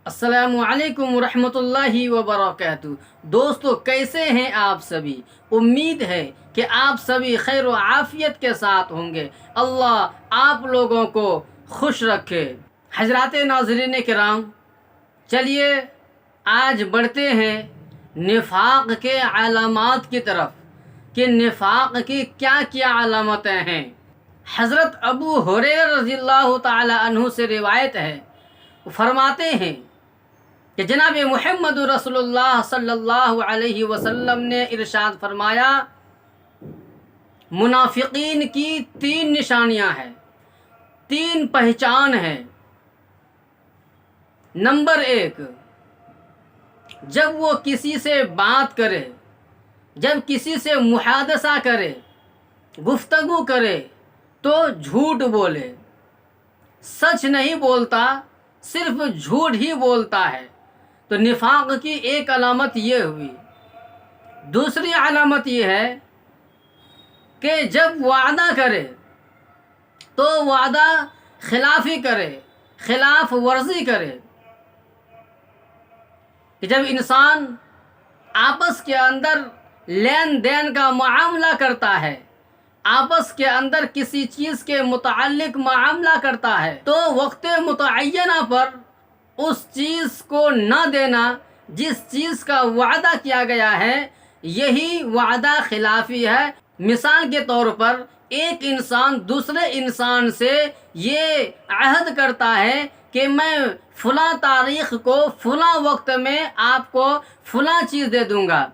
السلام علیکم ورحمۃ اللہ وبرکاتہ۔ دوستو، کیسے ہیں آپ سبھی؟ امید ہے کہ آپ سبھی خیر و عافیت کے ساتھ ہوں گے۔ اللہ آپ لوگوں کو خوش رکھے۔ حضرات ناظرین کرام، چلیے آج بڑھتے ہیں نفاق کے علامات کی طرف کہ نفاق کی کیا کیا علامتیں ہیں۔ حضرت ابو ہریرہ رضی اللہ تعالی عنہ سے روایت ہے، وہ فرماتے ہیں کہ جناب محمد رسول اللہ صلی اللہ علیہ وسلم نے ارشاد فرمایا، منافقین کی 3 نشانیاں ہیں، 3 پہچان ہے۔ نمبر 1، جب وہ کسی سے بات کرے، جب کسی سے محادثہ کرے، گفتگو کرے تو جھوٹ بولے، سچ نہیں بولتا، صرف جھوٹ ہی بولتا ہے۔ تو نفاق کی ایک علامت یہ ہوئی۔ دوسری علامت یہ ہے کہ جب وعدہ کرے تو وعدہ خلافی کرے، خلاف ورزی کرے، کہ جب انسان آپس کے اندر لین دین کا معاملہ کرتا ہے، آپس کے اندر کسی چیز کے متعلق معاملہ کرتا ہے، تو وقت متعینہ پر اس چیز کو نہ دینا، جس چیز کا وعدہ کیا گیا ہے، یہی وعدہ خلافی ہے۔ مثال کے طور پر ایک انسان دوسرے انسان سے یہ عہد کرتا ہے کہ میں فلاں تاریخ کو فلاں وقت میں آپ کو فلاں چیز دے دوں گا،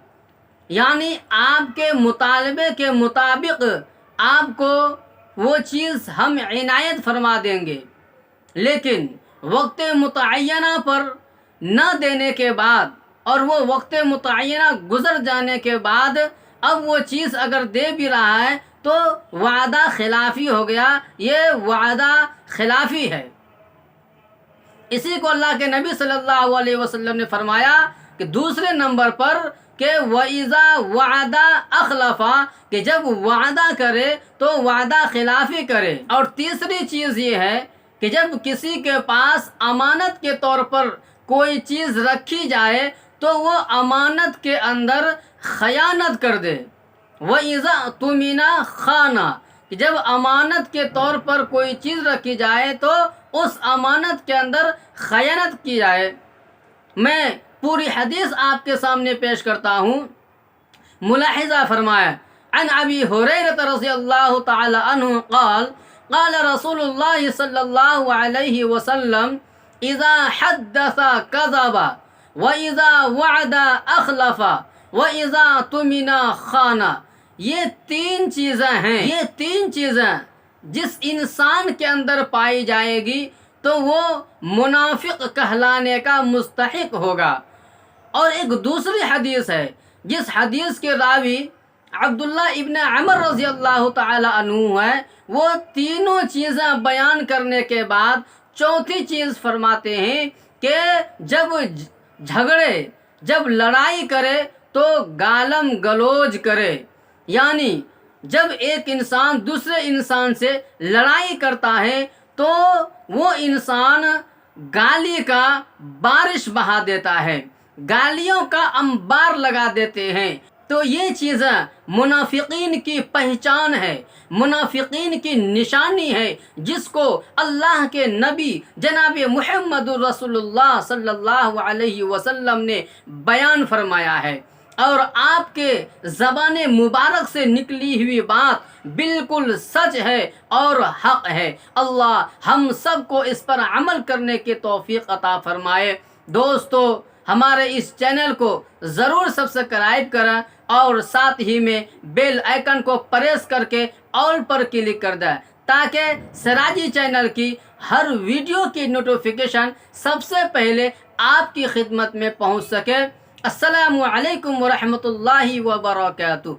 یعنی آپ کے مطالبے کے مطابق آپ کو وہ چیز ہم عنایت فرما دیں گے، لیکن وقت متعینہ پر نہ دینے کے بعد اور وہ وقت متعینہ گزر جانے کے بعد اب وہ چیز اگر دے بھی رہا ہے تو وعدہ خلافی ہو گیا، یہ وعدہ خلافی ہے۔ اسی کو اللہ کے نبی صلی اللہ علیہ وسلم نے فرمایا کہ دوسرے نمبر پر کہ وَإِذَا وَعَدَ أَخْلَفَ، کہ جب وعدہ کرے تو وعدہ خلافی کرے۔ اور تیسری چیز یہ ہے کہ جب کسی کے پاس امانت کے طور پر کوئی چیز رکھی جائے تو وہ امانت کے اندر خیانت کر دے۔ وَإِذَا اؤْتُمِنَ خَانَ، کہ جب امانت کے طور پر کوئی چیز رکھی جائے تو اس امانت کے اندر خیانت کی جائے۔ میں پوری حدیث آپ کے سامنے پیش کرتا ہوں۔ ملاحظہ فرمایا، عن ابی ہریرہ رضی اللہ تعالی عنہ قال قال رسول اللہ صلی اللہ علیہ وسلم اذا حدث کذب واذا وعد اخلف واذا اؤتمن خان۔ یہ 3 چیزیں ہیں، یہ 3 چیزیں جس انسان کے اندر پائی جائے گی تو وہ منافق کہلانے کا مستحق ہوگا۔ اور ایک دوسری حدیث ہے، جس حدیث کے راوی عبداللہ ابن عمر رضی اللہ تعالی عنہ ہے، وہ تینوں چیزیں بیان کرنے کے بعد چوتھی چیز فرماتے ہیں کہ جب جھگڑے، جب لڑائی کرے تو گالم گلوج کرے، یعنی جب ایک انسان دوسرے انسان سے لڑائی کرتا ہے تو وہ انسان گالی کا بارش بہا دیتا ہے، گالیوں کا انبار لگا دیتے ہیں۔ تو یہ چیزیں منافقین کی پہچان ہے، منافقین کی نشانی ہے، جس کو اللہ کے نبی جناب محمد رسول اللہ صلی اللہ علیہ وسلم نے بیان فرمایا ہے۔ اور آپ کے زبان مبارک سے نکلی ہوئی بات بالکل سچ ہے اور حق ہے۔ اللہ ہم سب کو اس پر عمل کرنے کی توفیق عطا فرمائے۔ دوستو، ہمارے اس چینل کو ضرور سبسکرائب کریں اور ساتھ ہی میں بیل آئیکن کو پریس کر کے آل پر کلک کر دیں تاکہ سراجی چینل کی ہر ویڈیو کی نوٹیفیکیشن سب سے پہلے آپ کی خدمت میں پہنچ سکے۔ السلام علیکم ورحمۃ اللہ وبرکاتہ۔